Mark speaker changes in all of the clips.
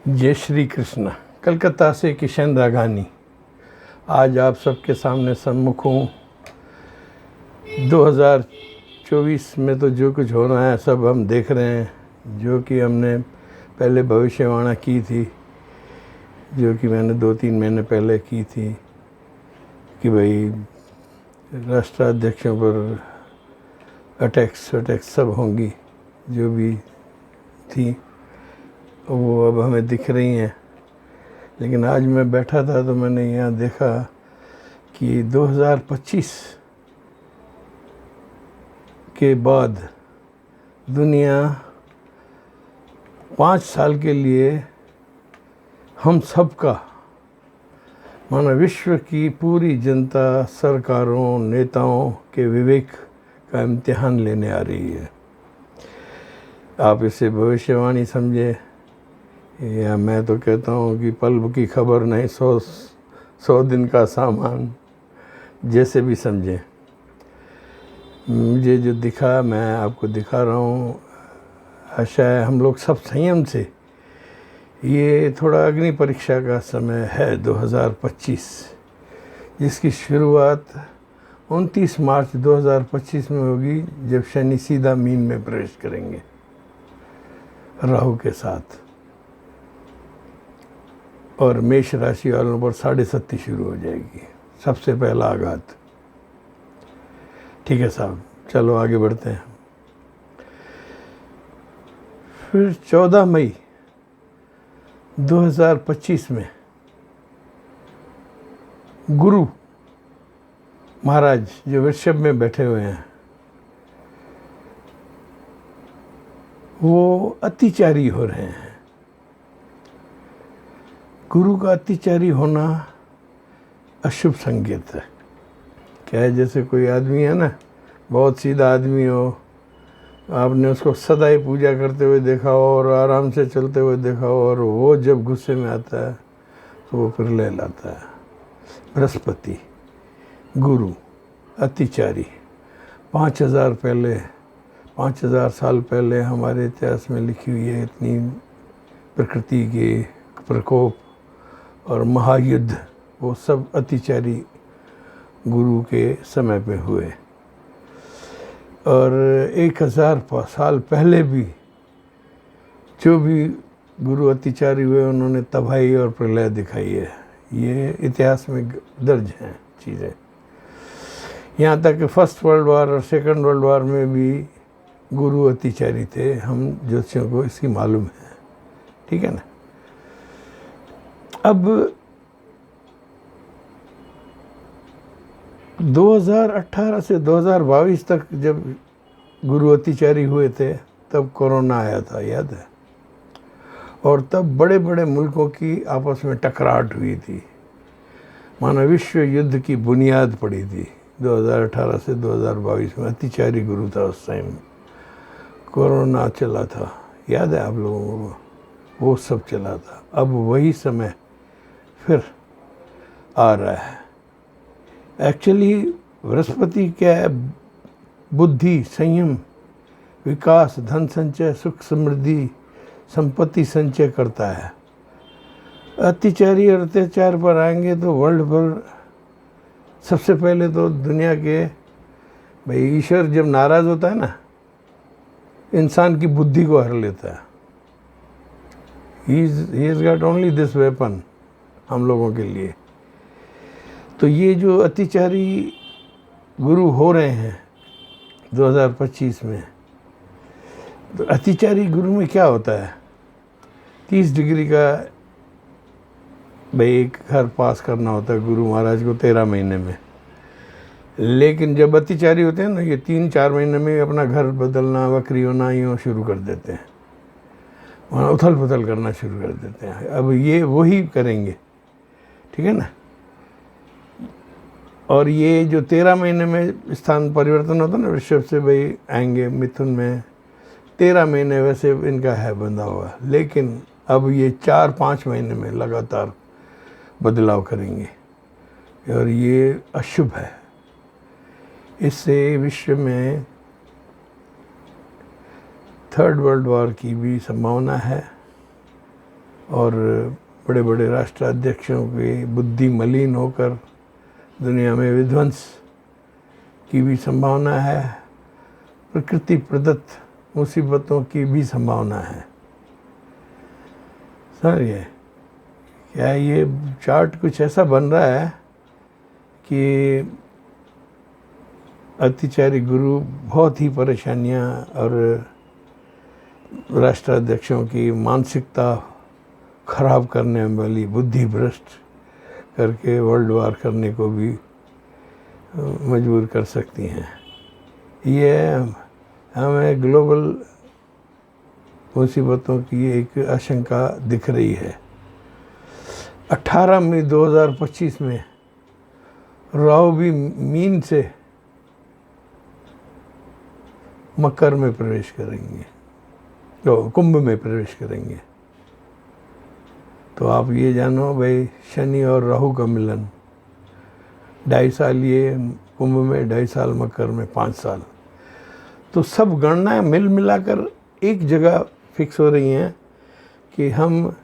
Speaker 1: जय श्री कृष्ण। कलकत्ता से किशन राघानी आज आप सबके सामने सम्मुख हूँ। 2024 में तो जो कुछ हो रहा है सब हम देख रहे हैं, जो कि हमने पहले भविष्यवाणी की थी, जो कि मैंने 2-3 महीने पहले की थी कि भाई राष्ट्राध्यक्षों पर अटैक्स सब होंगी, जो भी थी वो अब हमें दिख रही हैं। लेकिन आज मैं बैठा था तो मैंने यहाँ देखा कि 2025 के बाद दुनिया 5 साल के लिए हम सब का माना विश्व की पूरी जनता, सरकारों, नेताओं के विवेक का इम्तिहान लेने आ रही है। आप इसे भविष्यवाणी समझे या मैं तो कहता हूँ कि पल की खबर नहीं, 100 दिन का सामान, जैसे भी समझें। मुझे जो दिखा मैं आपको दिखा रहा हूँ। आशा है हम लोग सब संयम से, ये थोड़ा अग्नि परीक्षा का समय है 2025, जिसकी शुरुआत 29 मार्च 2025 में होगी, जब शनि सीधा मीन में प्रवेश करेंगे राहु के साथ, और मेष राशि वालों पर 7:30 शुरू हो जाएगी, सबसे पहला आघात। ठीक है साहब, चलो आगे बढ़ते हैं। फिर 14 मई 2025 में गुरु महाराज जो वृषभ में बैठे हुए हैं, वो अतिचारी हो रहे हैं। गुरु का अतिचारी होना अशुभ संकेत है। क्या है, जैसे कोई आदमी है ना, बहुत सीधा आदमी हो, आपने उसको सदा ही पूजा करते हुए देखा हो और आराम से चलते हुए देखा हो, और वो जब गुस्से में आता है तो वो प्रलय लाता है। बृहस्पति गुरु अतिचारी 5000 साल पहले हमारे इतिहास में लिखी हुई है। इतनी प्रकृति के प्रकोप और महायुद्ध, वो सब अतिचारी गुरु के समय पे हुए। और 1000 साल पहले भी जो भी गुरु अतिचारी हुए, उन्होंने तबाही और प्रलय दिखाई है। ये इतिहास में दर्ज हैं चीज़ें। यहाँ तक कि फर्स्ट वर्ल्ड वार और सेकंड वर्ल्ड वार में भी गुरु अतिचारी थे। हम ज्योतिषियों को इसकी मालूम है, ठीक है ना। अब 2018 से 2022 तक जब गुरु अतिचारी हुए थे, तब कोरोना आया था, याद है। और तब बड़े बड़े मुल्कों की आपस में टकराहट हुई थी, मानो विश्व युद्ध की बुनियाद पड़ी थी। 2018 से 2022 में अतिचारी गुरु था। उस टाइम कोरोना चला था, याद है आप लोगों को, वो सब चला था। अब वही समय फिर आ रहा है। एक्चुअली बृहस्पति क्या है, बुद्धि, संयम, विकास, धन संचय, सुख समृद्धि, संपत्ति संचय करता है। अत्याचारी और अत्याचार पर आएंगे तो वर्ल्ड पर सबसे पहले तो दुनिया के, भाई ईश्वर जब नाराज़ होता है ना, इंसान की बुद्धि को हर लेता है। He has got only this weapon हम लोगों के लिए। तो ये जो अतिचारी गुरु हो रहे हैं 2025 में, तो अतिचारी गुरु में क्या होता है, 30 डिग्री का भाई एक घर पास करना होता है गुरु महाराज को 13 महीने में। लेकिन जब अतिचारी होते हैं ना, ये 3-4 महीने में अपना घर बदलना, वक्री होना, यूँ शुरू कर देते हैं, वहाँ उथल पुथल करना शुरू कर देते हैं। अब ये वही करेंगे, ठीक है ना। और ये जो 13 महीने में स्थान परिवर्तन होता है ना, वृषभ से भाई आएंगे मिथुन में, 13 महीने वैसे इनका है बंधा हुआ, लेकिन अब ये 4-5 महीने में लगातार बदलाव करेंगे, और ये अशुभ है। इससे विश्व में थर्ड वर्ल्ड वॉर की भी संभावना है। और बड़े बड़े राष्ट्राध्यक्षों की बुद्धि मलिन होकर दुनिया में विध्वंस की भी संभावना है, प्रकृति प्रदत्त मुसीबतों की भी संभावना है। सर ये क्या ये चार्ट कुछ ऐसा बन रहा है कि अतिचारी गुरु बहुत ही परेशानियां और राष्ट्राध्यक्षों की मानसिकता खराब करने वाली बुद्धि भ्रष्ट करके वर्ल्ड वार करने को भी मजबूर कर सकती हैं। ये हमें ग्लोबल मुसीबतों की एक आशंका दिख रही है। 18 मई 2025 में राहु भी मीन से मकर में प्रवेश करेंगे, तो कुंभ में प्रवेश करेंगे। तो आप ये जानो भाई, शनि और राहु का मिलन, 2.5 साल ये कुंभ में, 2.5 साल मकर में, 5 साल। तो सब गणनाएं मिल मिलाकर एक जगह फिक्स हो रही हैं कि हम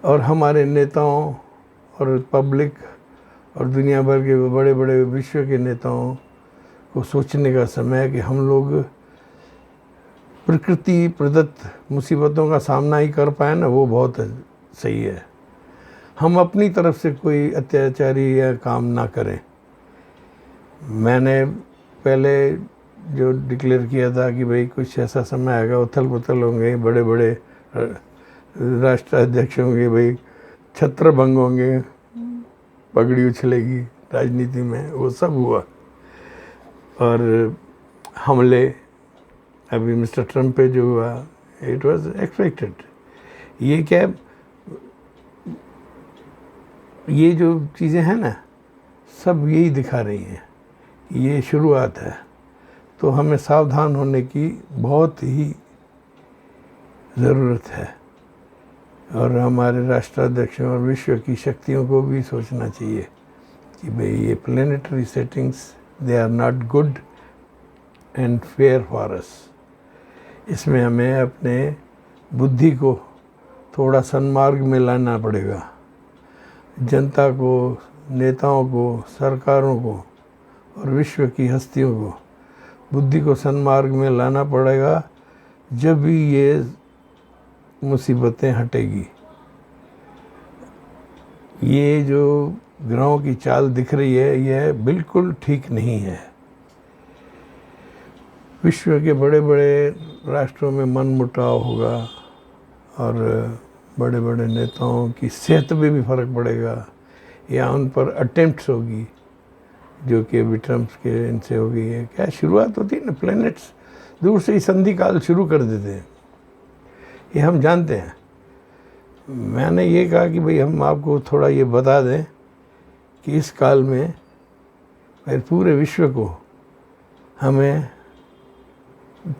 Speaker 1: और हमारे नेताओं और पब्लिक और दुनिया भर के बड़े बड़े विश्व के नेताओं को सोचने का समय है कि हम लोग प्रकृति प्रदत्त मुसीबतों का सामना ही कर पाए ना, वो बहुत सही है। हम अपनी तरफ से कोई अत्याचारी या काम ना करें। मैंने पहले जो डिक्लेयर किया था कि भाई कुछ ऐसा समय आएगा, उथल पुथल होंगे, बड़े बड़े राष्ट्राध्यक्ष होंगे, भाई छत्र भंग होंगे, पगड़ी उछलेगी राजनीति में, वो सब हुआ। और हमले अभी मिस्टर ट्रम्प पे जो हुआ, इट वाज एक्सपेक्टेड। ये क्या, ये जो चीज़ें हैं ना, सब यही दिखा रही हैं, ये शुरुआत है। तो हमें सावधान होने की बहुत ही ज़रूरत है और हमारे राष्ट्राध्यक्षों और विश्व की शक्तियों को भी सोचना चाहिए कि भाई ये planetary settings, they are not good and fair for us. इसमें हमें अपने बुद्धि को थोड़ा सन्मार्ग में लाना पड़ेगा। जनता को, नेताओं को, सरकारों को और विश्व की हस्तियों को बुद्धि को सन्मार्ग में लाना पड़ेगा, जब भी ये मुसीबतें हटेगी। ये जो ग्रहों की चाल दिख रही है, यह बिल्कुल ठीक नहीं है। विश्व के बड़े बड़े राष्ट्रों में मनमुटाव होगा और बड़े बड़े नेताओं की सेहत में भी फर्क पड़ेगा, या उन पर अटेम्प्ट्स होगी जो कि अभी ट्रम्प के इनसे हो गई है। क्या शुरुआत होती है ना, प्लैनेट्स दूर से ही संधि काल शुरू कर देते हैं, ये हम जानते हैं। मैंने ये कहा कि भाई हम आपको थोड़ा ये बता दें कि इस काल में भाई पूरे विश्व को हमें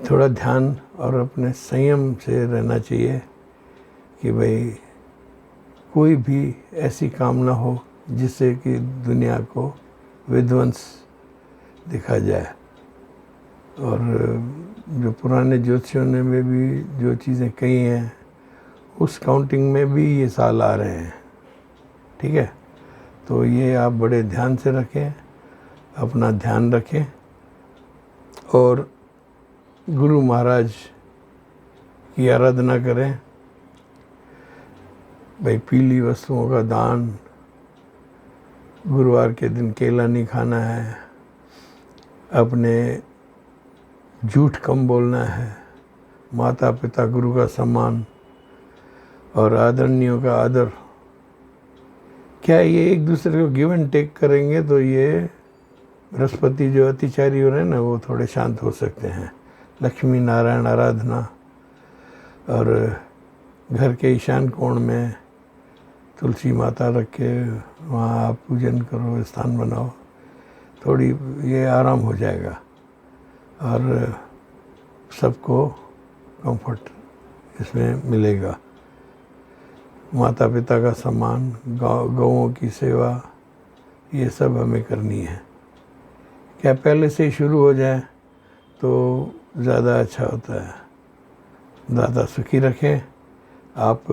Speaker 1: थोड़ा ध्यान और अपने संयम से रहना चाहिए कि भाई कोई भी ऐसी काम ना हो जिससे कि दुनिया को विध्वंस दिखा जाए। और जो पुराने ज्योतिषियों ने में भी जो चीज़ें कही हैं, उस काउंटिंग में भी ये साल आ रहे हैं। ठीक है, तो ये आप बड़े ध्यान से रखें, अपना ध्यान रखें और गुरु महाराज की आराधना करें। भाई पीली वस्तुओं का दान, गुरुवार के दिन केला नहीं खाना है, अपने झूठ कम बोलना है, माता पिता गुरु का सम्मान और आदरणीयों का आदर। क्या ये एक दूसरे को गिव एंड टेक करेंगे तो ये बृहस्पति जो अतिचारी हो रहे हैं ना, वो थोड़े शांत हो सकते हैं। लक्ष्मी नारायण आराधना और घर के ईशान कोण में तुलसी माता रख के वहाँ आप पूजन करो, स्थान बनाओ, थोड़ी ये आराम हो जाएगा और सबको कंफर्ट इसमें मिलेगा। माता पिता का सम्मान, गौओं की सेवा, ये सब हमें करनी है। क्या पहले से ही शुरू हो जाए तो ज़्यादा अच्छा होता है। दाता सुखी रखें। आप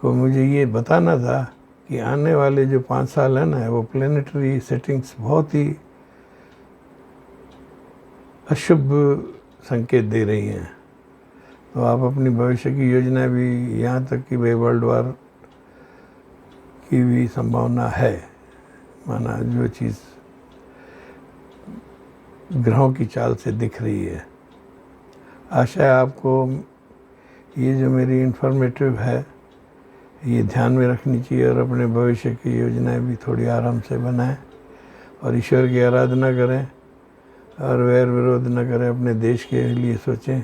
Speaker 1: को मुझे ये बताना था कि आने वाले जो 5 साल है ना, वो प्लेनेटरी सेटिंग्स बहुत ही अशुभ संकेत दे रही हैं। तो आप अपनी भविष्य की योजना भी, यहाँ तक कि भाई वर्ल्ड वार की भी संभावना है, माना जो चीज़ ग्रहों की चाल से दिख रही है। आशा है आपको ये जो मेरी इन्फॉर्मेटिव है ये ध्यान में रखनी चाहिए और अपने भविष्य की योजनाएं भी थोड़ी आराम से बनाएं और ईश्वर की आराधना करें और वैर विरोध न करें। अपने देश के लिए सोचें,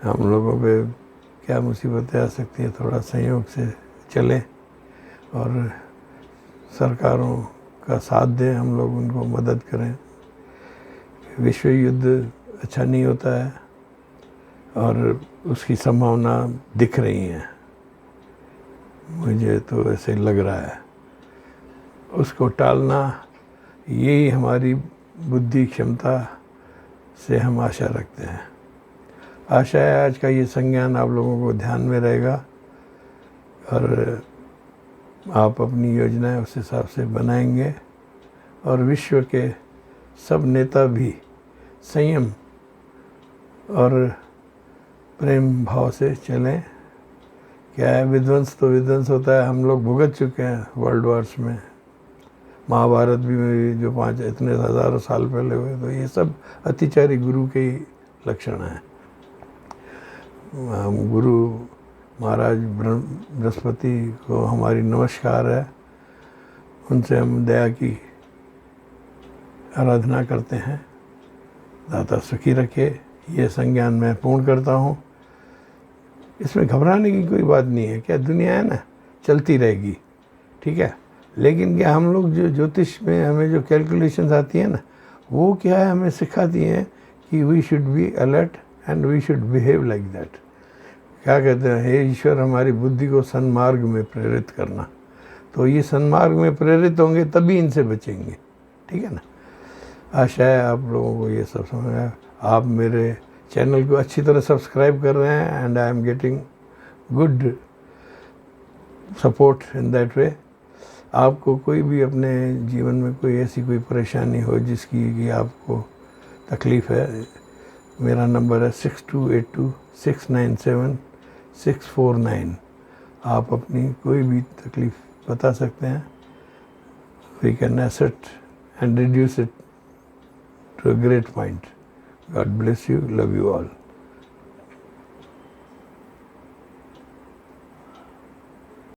Speaker 1: हम लोगों पे क्या मुसीबतें आ सकती हैं, थोड़ा संयोग से चलें और सरकारों का साथ दें, हम लोग उनको मदद करें। विश्व युद्ध अच्छा नहीं होता है और उसकी संभावना दिख रही है, मुझे तो ऐसे लग रहा है। उसको टालना, यही हमारी बुद्धि क्षमता से हम आशा रखते हैं। आशा है आज का ये संज्ञान आप लोगों को ध्यान में रहेगा और आप अपनी योजनाएं उस हिसाब से बनाएंगे और विश्व के सब नेता भी संयम और प्रेम भाव से चलें। क्या है, विध्वंस तो विध्वंस होता है, हम लोग भुगत चुके हैं वर्ल्ड वार्स में। महाभारत भी जो 5 इतने हज़ारों साल पहले हुए, तो ये सब अतिचारी गुरु के ही लक्षण हैं। गुरु महाराज बृहस्पति को हमारी नमस्कार है, उनसे हम दया की आराधना करते हैं। दाता सुखी रखे, ये संज्ञान मैं पूर्ण करता हूँ। इसमें घबराने की कोई बात नहीं है। क्या दुनिया है ना, चलती रहेगी, ठीक है। लेकिन क्या हम लोग जो ज्योतिष में हमें जो कैलकुलेशंस आती है ना, वो क्या है, हमें सिखाती हैं कि we should be alert and we should behave like that. क्या कहते हैं, हे ईश्वर हमारी बुद्धि को सन्मार्ग में प्रेरित करना। तो ये सन्मार्ग में प्रेरित होंगे तभी इनसे बचेंगे, ठीक है ना। आशा है आप लोगों को ये सब समझ आया। आप मेरे चैनल को अच्छी तरह सब्सक्राइब कर रहे हैं and I am getting good support in that way. आपको कोई भी अपने जीवन में कोई ऐसी कोई परेशानी हो जिसकी कि आपको तकलीफ़ है, मेरा नंबर है 6282697649। आप अपनी कोई भी तकलीफ़ बता सकते हैं। We can asset and reduce it to a great point. God bless you. Love you all.